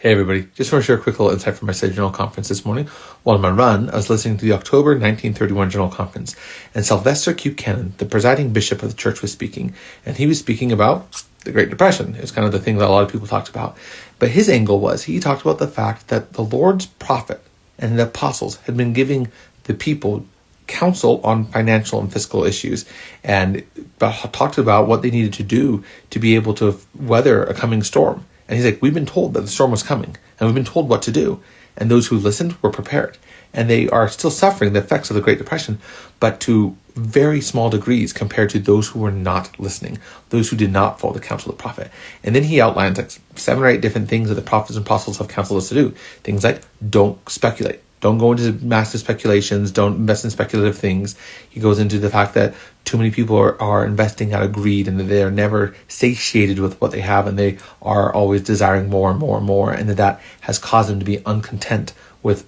Hey everybody, just want to share a quick little insight from my state general conference this morning. While on my run, I was listening to the October 1931 general conference, and Sylvester Q, the presiding bishop of the church, was speaking, and he was speaking about the Great Depression. It was kind of the thing that a lot of people talked about. But his angle was, he talked about the fact that the Lord's prophet and the apostles had been giving the people counsel on financial and fiscal issues, and talked about what they needed to do to be able to weather a coming storm. And he's like, we've been told that the storm was coming, and we've been told what to do. And those who listened were prepared. And they are still suffering the effects of the Great Depression, but to very small degrees compared to those who were not listening, those who did not follow the counsel of the prophet. And then he outlines like 7 or 8 different things that the prophets and apostles have counseled us to do. Things like, don't speculate. Don't go into massive speculations. Don't invest in speculative things. He goes into the fact that too many people are investing out of greed, and that they are never satiated with what they have, and they are always desiring more and more and more, and that has caused them to be uncontent with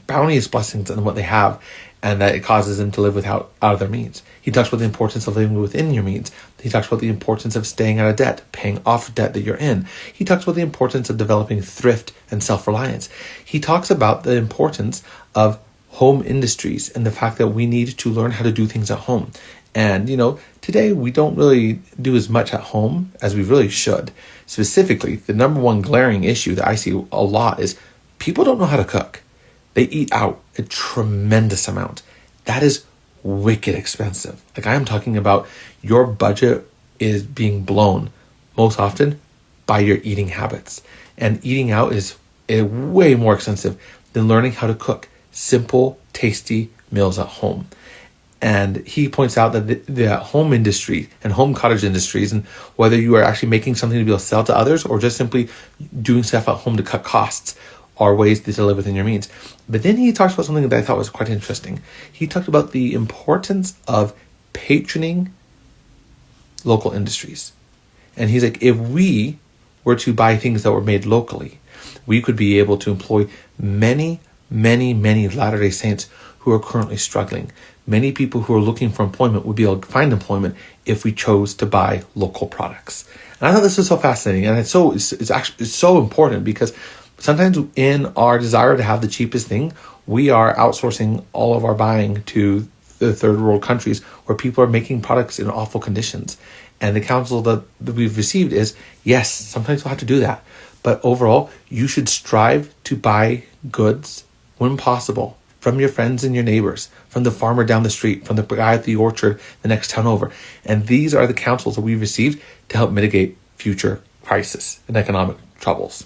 bounteous blessings and what they have, and that it causes them to live out of their means. He talks about the importance of living within your means. He talks about the importance of staying out of debt, paying off debt that you're in. He talks about the importance of developing thrift and self-reliance. He talks about the importance of home industries and the fact that we need to learn how to do things at home. And, today we don't really do as much at home as we really should. Specifically, the number one glaring issue that I see a lot is people don't know how to cook. They eat out a tremendous amount. That is wicked expensive. Like, I am talking about your budget is being blown most often by your eating habits. And eating out is way more expensive than learning how to cook simple, tasty meals at home. And he points out that the home industry and home cottage industries, and whether you are actually making something to be able to sell to others or just simply doing stuff at home to cut costs, are ways to live within your means. But then he talks about something that I thought was quite interesting. He talked about the importance of patroning local industries. And he's like, if we were to buy things that were made locally, we could be able to employ many, many, many Latter-day Saints who are currently struggling. Many people who are looking for employment would be able to find employment if we chose to buy local products. And I thought this was so fascinating, and it's so important, because sometimes in our desire to have the cheapest thing, we are outsourcing all of our buying to the third world countries where people are making products in awful conditions. And the counsel that we've received is, yes, sometimes we'll have to do that. But overall, you should strive to buy goods when possible from your friends and your neighbors, from the farmer down the street, from the guy at the orchard the next town over. And these are the counsels that we've received to help mitigate future crisis and economic troubles.